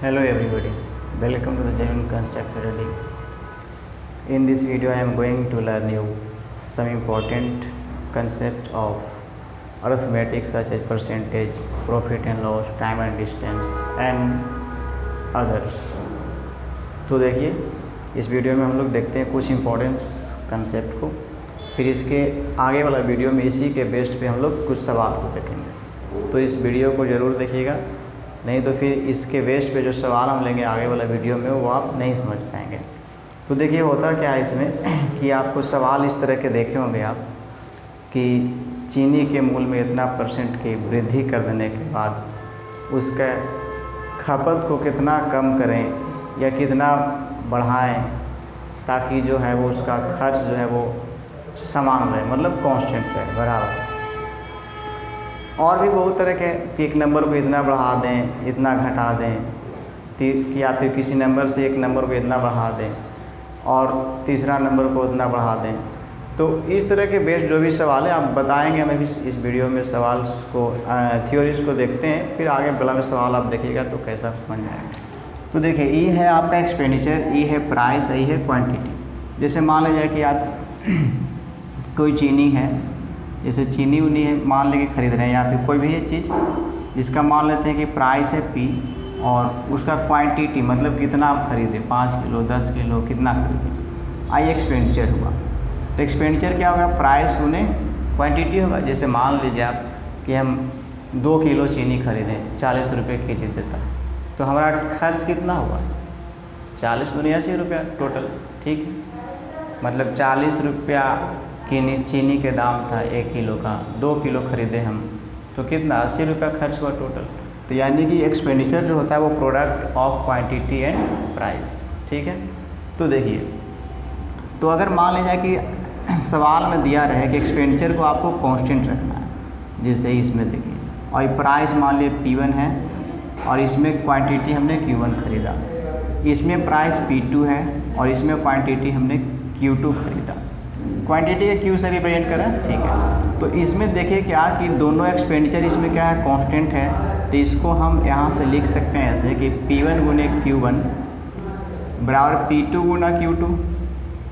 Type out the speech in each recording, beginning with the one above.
Hello everybody, welcome to the Genuine Concept Study. In this video I am going to learn you some important concept of arithmetic such as percentage, profit and loss, time and distance and others. तो देखिए इस video में हम लोग देखते हैं कुछ important concept को, फिर इसके आगे वाला वीडियो में इसी के बेस्ड पे हम लोग कुछ सवाल को देखेंगे। तो इस वीडियो को ज़रूर देखिएगा, नहीं तो फिर इसके बेस्ड पे जो सवाल हम लेंगे आगे वाला वीडियो में वो आप नहीं समझ पाएंगे। तो देखिए होता क्या है इसमें कि आपको सवाल इस तरह के देखे होंगे आप कि चीनी के मूल में इतना % की वृद्धि कर देने के बाद उसका खपत को कितना कम करें या कितना बढ़ाएं ताकि जो है वो उसका खर्च जो है वो समान रहे, मतलब कांस्टेंट रहे, बराबर। और भी बहुत तरह के एक नंबर को इतना बढ़ा दें, इतना घटा दें, या फिर किसी नंबर से एक नंबर को इतना बढ़ा दें और तीसरा नंबर को इतना बढ़ा दें। तो इस तरह के बेस्ड जो भी सवाल है आप बताएंगे हमें भी इस वीडियो में, सवाल को थ्योरीज को देखते हैं, फिर आगे वाला में सवाल आप देखिएगा तो कैसा समझ में आएगा। तो देखिए ई है आपका एक्सपेंडिचर, ई है प्राइस, ई है क्वांटिटी। जैसे मान लीजिए कि आप कोई चीनी है, जैसे चीनी उनी है मान लेके ख़रीद रहे हैं, या फिर कोई भी ये चीज़ जिसका मान लेते हैं कि प्राइस है P और उसका क्वांटिटी मतलब कितना आप खरीदें, 5 किलो 10 किलो कितना खरीदें, आई एक्सपेंडिचर हुआ। तो एक्सपेंडिचर क्या होगा, प्राइस गुने क्वांटिटी होगा। जैसे मान लीजिए आप कि हम 2 किलो चीनी खरीदें, 40 रुपये केजी देता है, तो हमारा खर्च कितना हुआ, 40 दूनी 80 रुपया टोटल, ठीक है। मतलब 40 रुपया चीनी के दाम था 1 किलो का, 2 किलो ख़रीदे हम, तो कितना 80 रुपया खर्च हुआ टोटल। तो यानी कि एक्सपेंडिचर जो होता है वो product of quantity and price, ठीक है। तो देखिए, तो अगर मान लिया जाए कि सवाल में दिया रहे कि एक्सपेंडिचर को आपको कांस्टेंट रखना है, जैसे इसमें देखिए, और प्राइस मान लिए P1 है और इसमें क्वांटिटी हमने Q1 ख़रीदा, इसमें प्राइस P2 है और इसमें क्वांटिटी हमने Q2 ख़रीदा। क्वांटिटी का Q से रिप्रेजेंट करें, ठीक है। तो इसमें देखिए क्या कि दोनों एक्सपेंडिचर इसमें क्या है, कांस्टेंट है, तो इसको हम यहाँ से लिख सकते हैं ऐसे कि P1 गुने Q1 बराबर P2 गुना Q2,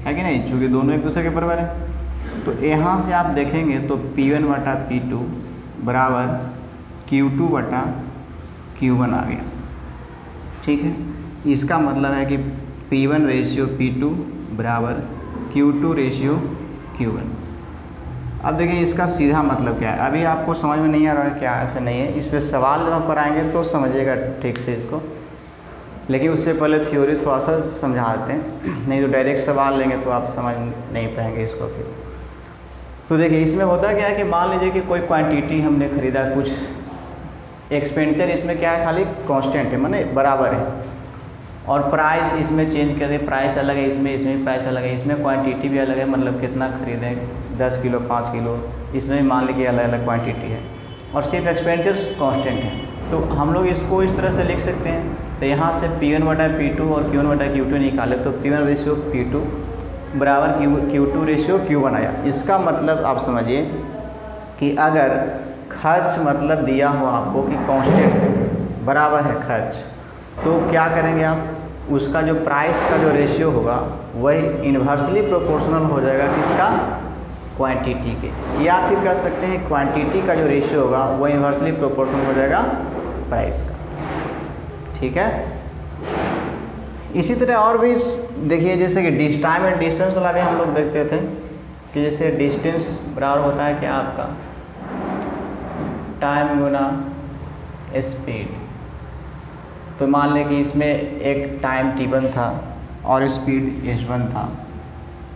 है कि नहीं, चूँकि दोनों एक दूसरे के बराबर है। तो यहाँ से आप देखेंगे तो P1 बटा P2 बराबर Q2 बटा Q1 आ गया, ठीक है। इसका मतलब है कि P1 रेशियो P2 बराबर Q2 रेशियो Q1। अब देखिए इसका सीधा मतलब क्या है, अभी आपको समझ में नहीं आ रहा है क्या, ऐसे नहीं है, इस पर सवाल जब हम कराएंगे तो समझिएगा ठीक से इसको, लेकिन उससे पहले थ्योरी थोड़ा सा समझा देते हैं, नहीं तो डायरेक्ट सवाल लेंगे तो आप समझ नहीं पाएंगे इसको फिर। तो देखिए इसमें होता क्या है कि मान लीजिए कि कोई क्वांटिटी हमने ख़रीदा, कुछ एक्सपेंडिचर इसमें क्या है, खाली कांस्टेंट है, माने बराबर है, और प्राइस इसमें चेंज कर दे, प्राइस अलग है, इसमें प्राइस अलग है, इसमें क्वांटिटी भी अलग है, मतलब कितना खरीदें, 10 किलो 5 किलो, इसमें भी मान लीजिए अलग अलग क्वांटिटी है, और सिर्फ एक्सपेंडिचर कांस्टेंट है। तो हम लोग इसको इस तरह से लिख सकते हैं। तो यहाँ से P1 बटा P2 और Q1 बटा Q2 निकाले तो P1 रेशियो P2 बराबर Q2 रेशियो Q1 आया। इसका मतलब आप समझिए कि अगर खर्च मतलब दिया हो आपको कि कांस्टेंट है, बराबर है खर्च, तो क्या करेंगे आप, उसका जो प्राइस का जो रेशियो होगा वही इन्वर्सली प्रोपोर्शनल हो जाएगा किसका, क्वांटिटी के, या फिर कह सकते हैं क्वांटिटी का जो रेशियो होगा वो इन्वर्सली प्रोपोर्शनल हो जाएगा प्राइस का, ठीक है। इसी तरह और भी देखिए, जैसे कि टाइम एंड डिस्टेंस वाला भी हम लोग देखते थे कि जैसे डिस्टेंस बराबर होता है कि आपका टाइम गुना स्पीड। तो मान लें कि इसमें एक टाइम T1 था और स्पीड S1 था,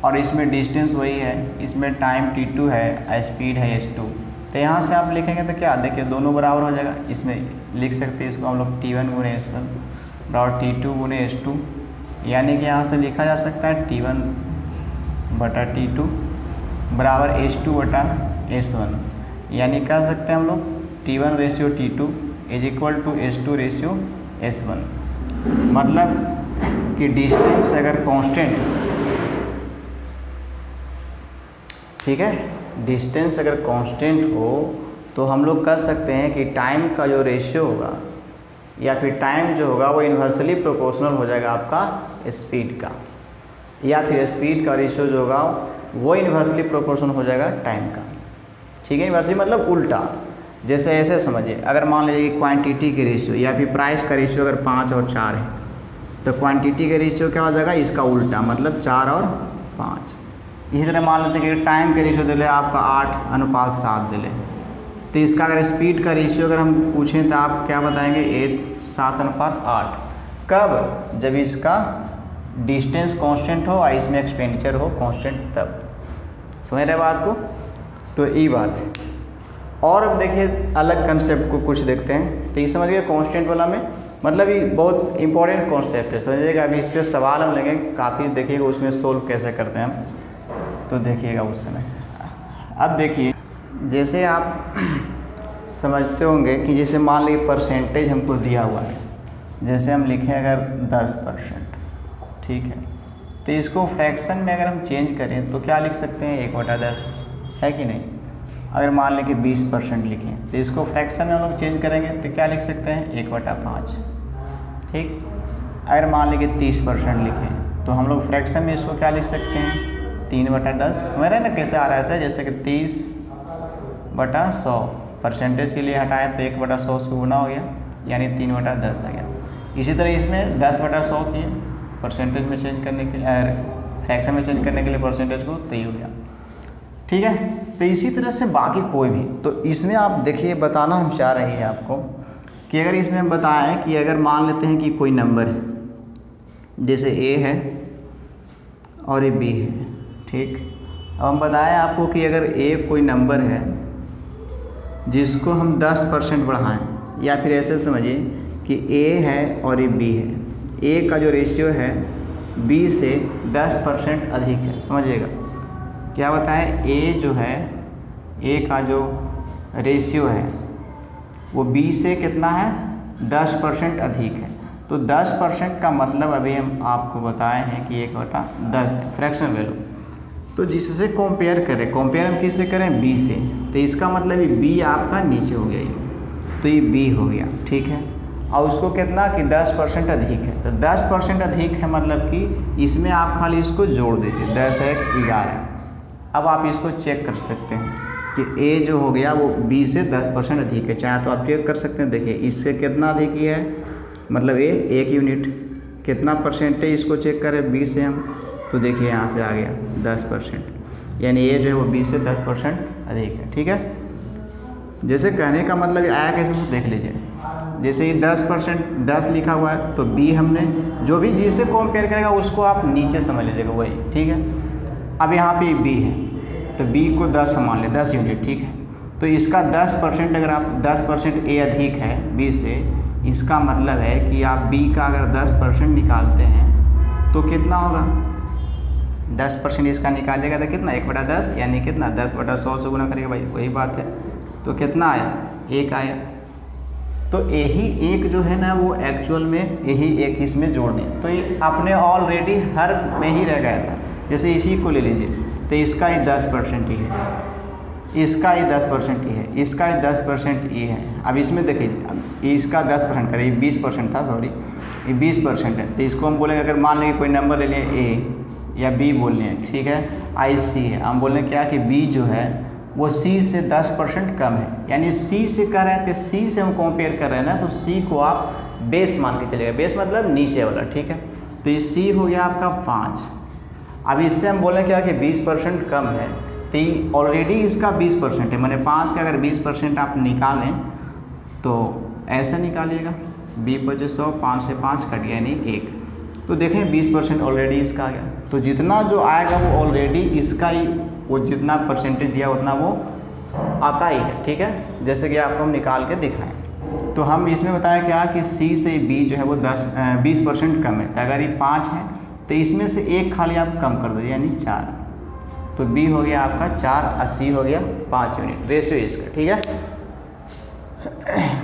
और इसमें डिस्टेंस वही है, इसमें टाइम T2 है, स्पीड है S2। तो यहाँ से आप लिखेंगे तो क्या, देखिए दोनों बराबर हो जाएगा। इसमें लिख सकते हैं इसको हम लोग T1 गुने S1 बराबर T2 गुने S2, यानी कि यहाँ से लिखा जा सकता है T1 बटा T2 बराबर S2 बटा S1, यानी कह सकते हैं हम लोग T1 ratio T2 is equal to S2 ratio S1। मतलब कि डिस्टेंस अगर कांस्टेंट, ठीक है, डिस्टेंस अगर कांस्टेंट हो तो हम लोग कह सकते हैं कि टाइम का जो रेशियो होगा या फिर टाइम जो होगा वो इन्वर्सली प्रोपोर्शनल हो जाएगा आपका स्पीड का, या फिर स्पीड का रेशियो जो होगा वो इन्वर्सली प्रोपोर्शनल हो जाएगा टाइम का। ठीक है, इन्वर्सली मतलब उल्टा। जैसे ऐसे समझिए, अगर मान लीजिए कि क्वांटिटी के रेशियो या फिर प्राइस का रेशियो अगर 5 और 4 है, तो क्वांटिटी का रेशियो क्या हो जाएगा, इसका उल्टा, मतलब 4 और 5। इसी तरह मान लेते हैं कि टाइम का रेशियो दिले आपका 8:7 दिले, तो इसका अगर स्पीड का रेशियो अगर हम पूछें तो आप क्या बताएंगे, 7:8। कब, जब इसका डिस्टेंस कांस्टेंट हो और इसमें एक्सपेंडिचर हो कांस्टेंट, तब। समझ रहे बात को? तो ये बात है। और अब देखिए अलग कंसेप्ट को कुछ देखते हैं। तो ये समझिए कांस्टेंट वाला में मतलब ये बहुत इंपॉर्टेंट कॉन्सेप्ट है, समझिएगा। अभी इस पर सवाल हम लेंगे काफ़ी, देखिएगा उसमें सोल्व कैसे करते हैं हम, तो देखिएगा उस समय। अब देखिए, जैसे आप समझते होंगे कि जैसे मान लीजिए परसेंटेज हमको दिया हुआ है, जैसे हम लिखें अगर 10%, ठीक है, तो इसको फ्रैक्शन में अगर हम चेंज करें तो क्या लिख सकते हैं, 1/10, है कि नहीं। अगर मान लें कि 20% लिखें तो इसको फ्रैक्शन में हम लोग चेंज करेंगे तो क्या लिख सकते हैं, 1/5। ठीक, अगर मान लें कि 30% लिखें तो हम लोग फ्रैक्शन में इसको क्या लिख सकते हैं, 3/10। समझ रहे हैं ना कैसे आ रहा है ऐसे, जैसे कि 30/100 परसेंटेज के लिए हटाएं तो 1/100 से गुना हो गया, यानी 3/10 आ गया। इसी तरह इसमें 10/100 किए परसेंटेज में चेंज करने के लिए, फ्रैक्शन में चेंज करने के लिए परसेंटेज को, तो ये हो गया। ठीक है, तो इसी तरह से बाकी कोई भी, तो इसमें आप देखिए बताना हम चाह रहे हैं आपको कि अगर इसमें हम बताएं कि अगर मान लेते हैं कि कोई नंबर है, जैसे ए है और ये बी है, ठीक। अब हम बताएं आपको कि अगर ए कोई नंबर है जिसको हम 10% बढ़ाएं, या फिर ऐसे समझिए कि ए है और ये बी है, ए का जो रेशियो है बी से 10% अधिक है। समझिएगा क्या बताएं, ए जो है, ए का जो रेशियो है वो बी से कितना है, 10% अधिक है। तो 10% का मतलब अभी हम आपको बताए हैं कि 1/10 है, फ्रैक्शन वैल्यू। तो जिससे कंपेयर करें, कंपेयर हम किससे करें, बी से, तो इसका मतलब ये बी आपका नीचे हो गया, ये तो ये बी हो गया, ठीक है। और उसको कितना कि 10% अधिक है, तो 10% अधिक है मतलब कि इसमें आप खाली इसको जोड़ दीजिए, 10 1 11। अब आप इसको चेक कर सकते हैं कि ए जो हो गया वो बी से 10% अधिक है, चाहे तो आप चेक कर सकते हैं। देखिए इससे कितना अधिक ही है, मतलब ए 1 यूनिट, कितना परसेंटेज इसको चेक करें बी से हम, तो देखिए यहाँ से आ गया 10%, यानी ए जो है वो बी से 10% अधिक है। ठीक है, जैसे कहने का मतलब आया कैसे, तो देख लीजिए, जैसे ये 10% 10 लिखा हुआ है, तो बी हमने जो भी जिससे कंपेयर करेगा उसको आप नीचे समझ लीजिएगा वही, ठीक है। अब यहाँ पे बी है तो बी को 10 हम मान लें, 10 यूनिट, ठीक है। तो इसका 10%, अगर आप 10% ए अधिक है बी से, इसका मतलब है कि आप बी का अगर 10% निकालते हैं तो कितना होगा, 10% इसका निकालिएगा तो कितना, 1/10, यानी कितना, 10/100 से गुना करेगा भाई, वही बात है। तो कितना आया, 1 आया। तो यही एक जो है ना वो एक्चुअल में यही एक इसमें जोड़ दें, तो ये अपने ऑलरेडी हर में ही रहेगा ऐसा। जैसे इसी को ले लीजिए तो इसका ही 10% ही है, इसका ही 10% ही है, इसका ही 10% ये है। अब इसमें देखिए इसका 10% करें, 20% था, सॉरी ये 20% है। तो इसको हम बोलेंगे, अगर मान लेंगे कोई नंबर ले लें ए या बी बोल लें, ठीक है, आई सी है, हम बोल लें क्या कि बी जो है वो सी से 10% कम है, यानी सी से कह रहे हैं तो सी से हम कंपेयर कर रहे हैं ना, तो सी को आप बेस मान के चलेगा, बेस मतलब नीचे वाला, ठीक है। तो ये सी हो गया आपका 5। अब इससे हम बोलें क्या कि 20% कम है, तो ऑलरेडी इसका 20% है, मैंने 5 का अगर 20% आप निकालें तो ऐसा निकालिएगा, बी पर 100, 5 से 5 कट गया, यानी 1। तो देखें 20% ऑलरेडी इसका आ गया, तो जितना जो आएगा वो ऑलरेडी इसका ही, वो जितना परसेंटेज दिया उतना वो आता ही है, ठीक है। जैसे कि आपको हम निकाल के दिखाएं, तो हम इसमें बताया क्या कि सी से बी जो है वो 20% कम है, तो अगर ये 5 है तो इसमें से 1 खाली आप कम कर दो, यानी 4। तो बी हो गया आपका 4 और सी हो गया 5 यूनिट, रेशियो इसका, ठीक है।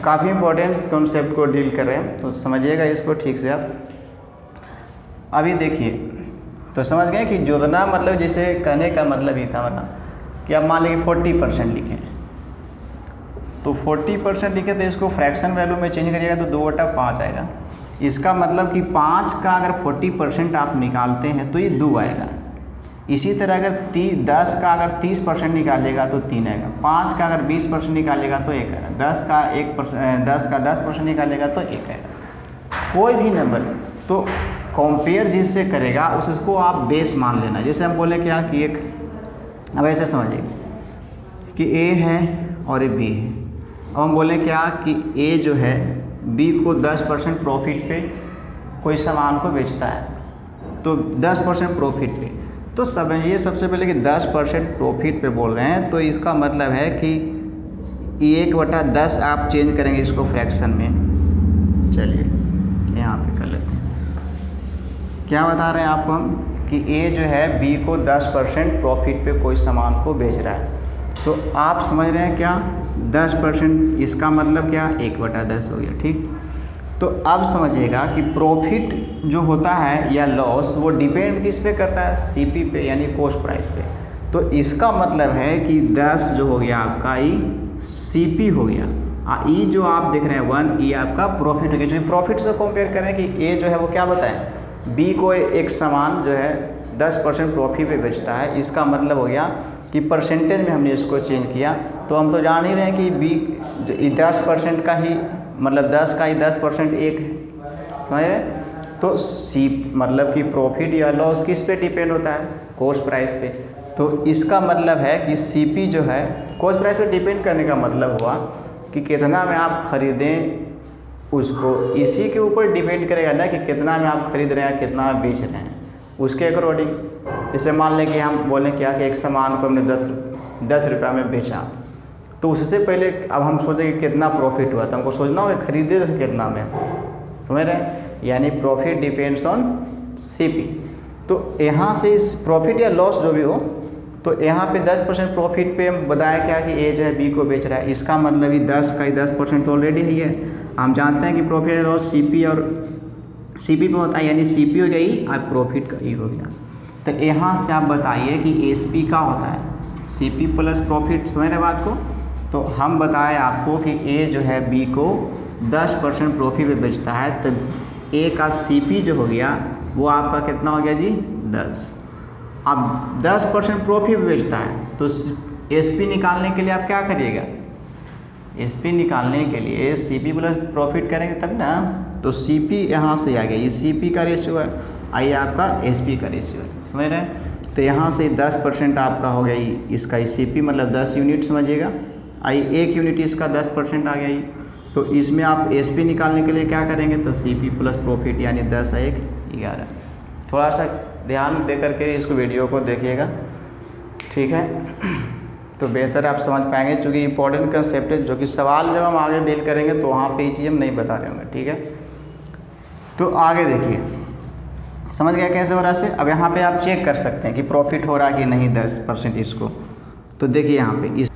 काफ़ी इंपॉर्टेंट कॉन्सेप्ट को डील कर रहे हैं, तो समझिएगा इसको ठीक से आप। अभी देखिए, तो समझ गए कि जोड़ना मतलब जैसे कहने का मतलब ये था हमारा कि अब मान लीजिए 40% लिखें, तो 40% लिखे तो इसको फ्रैक्शन वैल्यू में चेंज करिएगा तो 2/5 आएगा। इसका मतलब कि 5 का अगर 40% आप निकालते हैं तो ये 2 आएगा। इसी तरह अगर 10 का अगर 30% निकालेगा तो 3 आएगा। 5 का अगर 20% निकालेगा तो 1 आएगा। 10 का 10% निकालेगा तो 1 आएगा। कोई भी नंबर तो कंपेयर जिससे करेगा उसको आप बेस मान लेना। जैसे हम बोले क्या कि एक, अब ऐसे समझिए कि ए है और ये बी है। अब हम बोले क्या कि ए जो है बी को 10% प्रॉफिट पे कोई सामान को बेचता है, तो 10% प्रॉफिट पे। तो समझिए सबसे पहले कि 10% प्रॉफिट पे बोल रहे हैं, तो इसका मतलब है कि 1/10 आप चेंज करेंगे इसको फ्रैक्शन में। चलिए यहाँ पे कर लेते हैं। क्या बता रहे हैं आपको हम कि ए जो है बी को 10% प्रॉफिट पे कोई सामान को बेच रहा है। तो आप समझ रहे हैं क्या 10%, इसका मतलब क्या 1/10 हो गया। ठीक, तो अब समझिएगा कि प्रॉफिट जो होता है या लॉस वो डिपेंड किस पे करता है, सीपी पे यानी कॉस्ट प्राइस पे। तो इसका मतलब है कि 10 जो हो गया आपका ई सीपी हो गया, ई जो आप देख रहे हैं 1 ई आपका प्रॉफिट हो गया। जो प्रॉफिट से कंपेयर करें कि ए जो है वो क्या बताएं, बी को एक सामान जो है 10% प्रॉफिट पे बेचता है, इसका मतलब हो गया कि परसेंटेज में हमने इसको चेंज किया। तो हम तो जान ही रहे हैं कि बी 10% का ही मतलब 10 का ही 10% एक है, समझ रहे। तो सी मतलब कि प्रॉफिट या लॉस किस पे डिपेंड होता है, कॉस्ट प्राइस पे। तो इसका मतलब है कि सीपी जो है कॉस्ट प्राइस पे डिपेंड करने का मतलब हुआ कि कितना में आप ख़रीदें उसको, इसी के ऊपर डिपेंड करेगा ना कि कितना में आप खरीद रहे हैं, कितना में बेच रहे हैं, उसके अकॉर्डिंग। जैसे मान लें कि हम बोलें क्या कि एक सामान को हमने 10 रुपये में बेचा, तो उससे पहले अब हम सोचें कि कितना प्रॉफिट हुआ, तो हमको सोचना होगा खरीदे थे कितना में, समझ रहे हैं। यानी प्रॉफिट डिपेंड्स ऑन सीपी। तो यहाँ से इस प्रॉफिट या लॉस जो भी हो, तो यहाँ पे 10% प्रॉफिट पे बताया क्या कि ए जो है बी को बेच रहा है, इसका मतलब ही 10 का ही 10% ऑलरेडी ही है। हम जानते हैं कि प्रॉफिट या लॉस सीपी और सीपी में होता है, यानी सीपी हो गई और प्रॉफिट का ई हो गया। तो यहाँ से आप बताइए कि एसपी का होता है सीपी प्लस प्रॉफिट, समझ रहे बात को। तो हम बताएं आपको कि ए जो है बी को 10% प्रॉफिट पे बेचता है, तो ए का सीपी जो हो गया वो आपका कितना हो गया जी 10। अब 10% प्रॉफिट पे बेचता है तो एसपी निकालने के लिए आप क्या करिएगा, एसपी निकालने के लिए सीपी प्लस प्रॉफिट करेंगे तब ना। तो सीपी यहाँ से आ गया, ये सीपी का रेशियो है, आई आपका एसपी का रेशियो है, समझ रहे हैं। तो यहाँ से 10% आपका हो गया इसका सीपी मतलब 10 यूनिट समझिएगा, आई 1 यूनिट इसका 10% आ गया ही। तो इसमें आप एसपी निकालने के लिए क्या करेंगे, तो सीपी प्लस प्रॉफिट यानी 10 × 1 = 11। थोड़ा सा ध्यान दे करके इसको वीडियो को देखिएगा, ठीक है, तो बेहतर आप समझ पाएंगे। क्योंकि इंपॉर्टेंट कंसेप्ट है जो कि सवाल जब हम आगे डील करेंगे तो वहाँ पे ये चीज़ हम नहीं बता रहे होंगे, ठीक है। तो आगे देखिए, समझ गया कैसे हो रहा है। अब यहाँ पे आप चेक कर सकते हैं कि प्रॉफिट हो रहा है कि नहीं 10% इसको। तो देखिए यहाँ पे इस,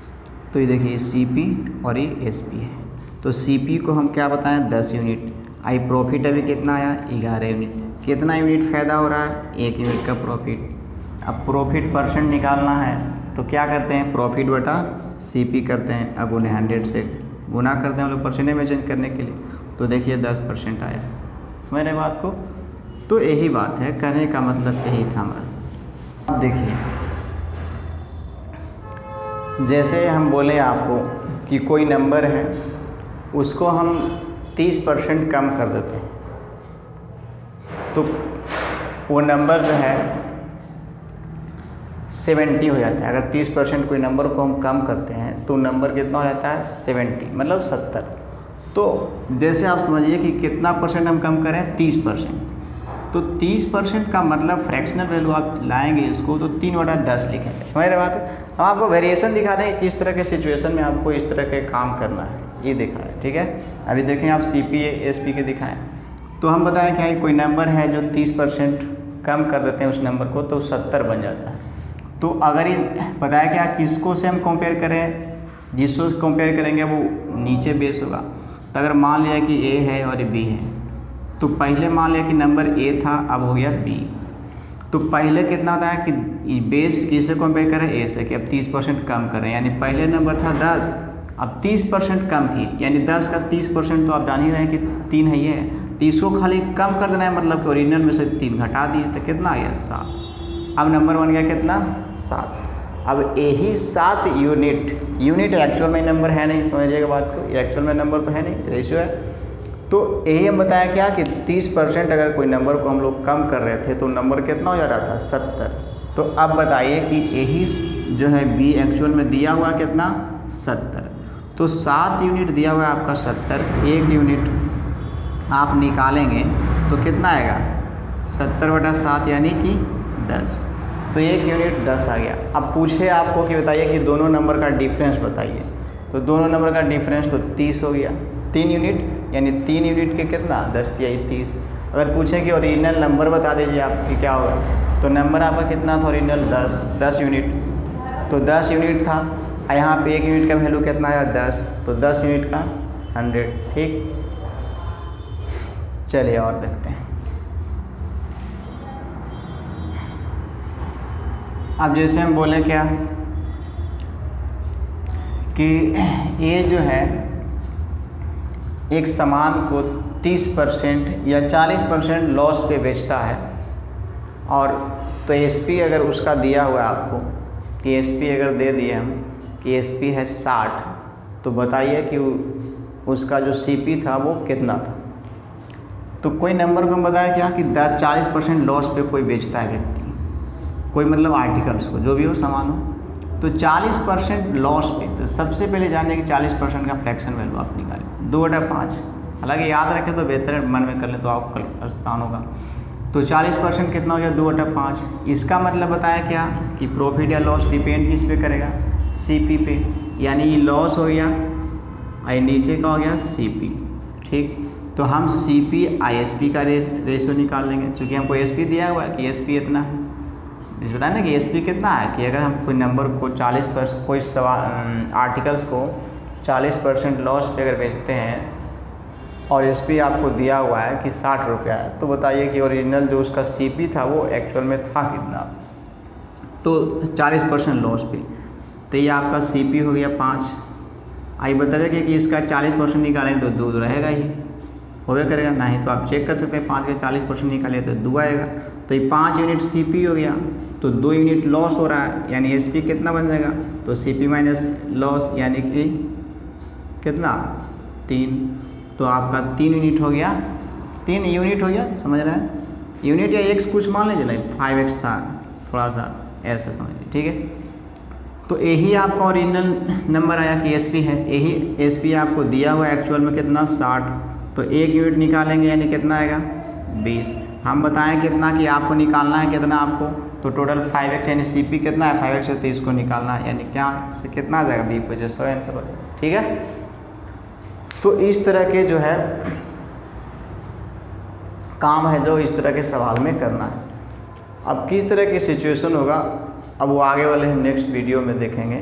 तो ये देखिए सीपी और ये एसपी है। तो सीपी को हम क्या बताएं 10 यूनिट, आई प्रॉफिट अभी कितना आया 11 यूनिट। कितना यूनिट फ़ायदा हो रहा है, 1 यूनिट का प्रॉफिट। अब प्रॉफिट परसेंट निकालना है तो क्या करते हैं, प्रॉफिट बटा सीपी करते हैं, अब उन्हें 100 से गुना करते हैं हम लोग परसेंटेज में चेंज करने के लिए। तो देखिए 10% आया, समझ रहे बात को। तो यही बात है, कहने का मतलब यही था हमारा। अब देखिए जैसे हम बोले आपको कि कोई नंबर है उसको हम 30% कम कर देते हैं, तो वो नंबर जो है 70 हो जाता है। अगर 30% कोई नंबर को हम कम करते हैं तो नंबर कितना हो जाता है 70 मतलब 70। तो जैसे आप समझिए कि कितना परसेंट हम कम करें 30%, तो 30% का मतलब फ्रैक्शनल वैल्यू आप लाएंगे इसको तो 3/10 लिखेंगे, समझ रहे बात। हम आपको वेरिएशन दिखा रहे हैं कि किस तरह के सिचुएशन में आपको इस तरह के काम करना है, ये दिखा रहे हैं, ठीक है। अभी देखें आप सीपी एसपी के दिखाएं, तो हम बताएं क्या कोई नंबर है जो 30% कम कर देते हैं उस नंबर को तो 70 बन जाता है। तो अगर ये बताया क्या किसको से हम कंपेयर करें, जिसको कंपेयर करेंगे वो नीचे बेस होगा। तो अगर मान लिया कि ए है और बी है, तो पहले मान लिया कि नंबर ए था, अब हो गया बी। तो पहले कितना होता है कि बेस किससे कंपेयर करें, ए से, कि अब 30% कम करें, यानी पहले नंबर था 10 अब 30% कम की, यानी 10 का 30% तो आप जान ही रहे हैं कि 3 है ये है, तो इसको खाली कम कर देना है, मतलब कि ओरिजिनल में से 3 घटा दिए तो कितना आ गया 7। अब नंबर बन गया कितना 7। अब यही 7 यूनिट एक्चुअल में नंबर है नहीं, समझिएगा बात को, ये एक्चुअल में नंबर तो है नहीं, रेशियो है। तो यही हम बताया क्या कि 30% अगर कोई नंबर को हम लोग कम कर रहे थे तो नंबर कितना हो जा रहा था 70। तो अब बताइए कि यही जो है बी एक्चुअल में दिया हुआ कितना 70। तो 7 यूनिट दिया हुआ है आपका 70, 1 यूनिट आप निकालेंगे तो कितना आएगा 70/7 यानी कि 10। तो 1 यूनिट 10 आ गया। अब पूछे आपको कि बताइए कि दोनों नंबर का डिफरेंस बताइए, तो दोनों नंबर का डिफरेंस तो 30 हो गया। 3 यूनिट यानी 3 यूनिट के कितना 10 तिहाई 30। अगर पूछे कि ओरिजिनल नंबर बता दीजिए आपकी क्या होगा, तो नंबर आपका कितना था ओरिजिनल 10 यूनिट, तो 10 यूनिट था। यहाँ पे 1 यूनिट का वैल्यू कितना आया 10, तो 10 यूनिट का 100। ठीक, चलिए और देखते हैं। अब जैसे हम बोले क्या कि ये जो है एक सामान को 30% या 40% लॉस पे बेचता है, और तो एसपी अगर उसका दिया हुआ है आपको कि एसपी अगर दे दिए हम कि एसपी है 60, तो बताइए कि उसका जो सीपी था वो कितना था। तो कोई नंबर को हम बताया क्या कि 40% लॉस पे कोई बेचता है व्यक्ति, कोई मतलब आर्टिकल्स को, जो भी हो सामान हो, तो 40% लॉस पे। तो सबसे पहले जानने कि 40% का फ्रैक्शन वैल्यू आप निकालें 2/5। हालांकि याद रखें तो बेहतर है, मन में कर लें तो आपको आसान होगा। तो 40% कितना हो गया 2/5। इसका मतलब बताया क्या कि प्रॉफिट या लॉस डिपेंड किस पे करेगा सीपी पे, यानी ये लॉस हो गया और नीचे का हो गया सीपी। ठीक, तो हम सीपी आईएसपी का रेशियो निकाल लेंगे, क्योंकि हमको एसपी दिया हुआ है कि एसपी इतना है। इस बताया ना कि एसपी कितना है कि अगर हम कोई नंबर को 40% कोई आर्टिकल्स को 40% लॉस पे अगर बेचते हैं और एसपी आपको दिया हुआ है कि 60 रुपया है, तो बताइए कि ओरिजिनल जो उसका सीपी था वो एक्चुअल में था कितना। तो 40% लॉस पे, तो ये आपका सीपी हो गया 5। आई बताइए कि इसका 40% निकालेंगे तो 2 रहेगा ही, होवे करेगा, नहीं तो आप चेक कर सकते हैं 5 का 40% निकाले तो 2 आएगा। तो ये 5 यूनिट सीपी हो गया, तो 2 यूनिट लॉस हो रहा है, यानी एसपी कितना बन जाएगा, तो सीपी माइनस लॉस यानी कि कितना 3। तो आपका 3 यूनिट हो गया, 3 यूनिट हो गया, समझ रहे हैं, यूनिट या एक्स कुछ मान लीजिए ना, 5x था, थोड़ा सा ऐसा समझिए। ठीक है, तो यही आपका ओरिजिनल नंबर आया कि एसपी है, यही एसपी आपको दिया हुआ एक्चुअल में कितना 60। तो 1 यूनिट निकालेंगे यानी कितना आएगा 20। हम बताएं कितना कि आपको निकालना है कितना आपको, तो टोटल 5x यानी सीपी कितना है 5x है, तो इसको निकालना है, यानी क्या से कितना आ जाएगा 20/100 आंसर हो जाएगा। ठीक है, तो इस तरह के जो है काम है जो इस तरह के सवाल में करना है। अब किस तरह की सिचुएशन होगा, अब वो आगे वाले हम नेक्स्ट वीडियो में देखेंगे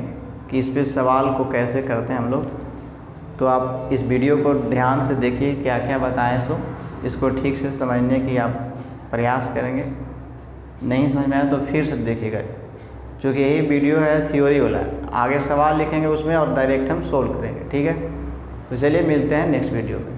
कि इस पे सवाल को कैसे करते हैं हम लोग। तो आप इस वीडियो को ध्यान से देखिए, क्या क्या बताएं सो इसको ठीक से समझने की आप प्रयास करेंगे। नहीं समझ में आया तो फिर से देखिएगा, क्योंकि यही वीडियो है थ्योरी वाला है, आगे सवाल लिखेंगे उसमें और डायरेक्ट हम सोल्व करेंगे। ठीक है, तो चलिए मिलते हैं नेक्स्ट वीडियो में।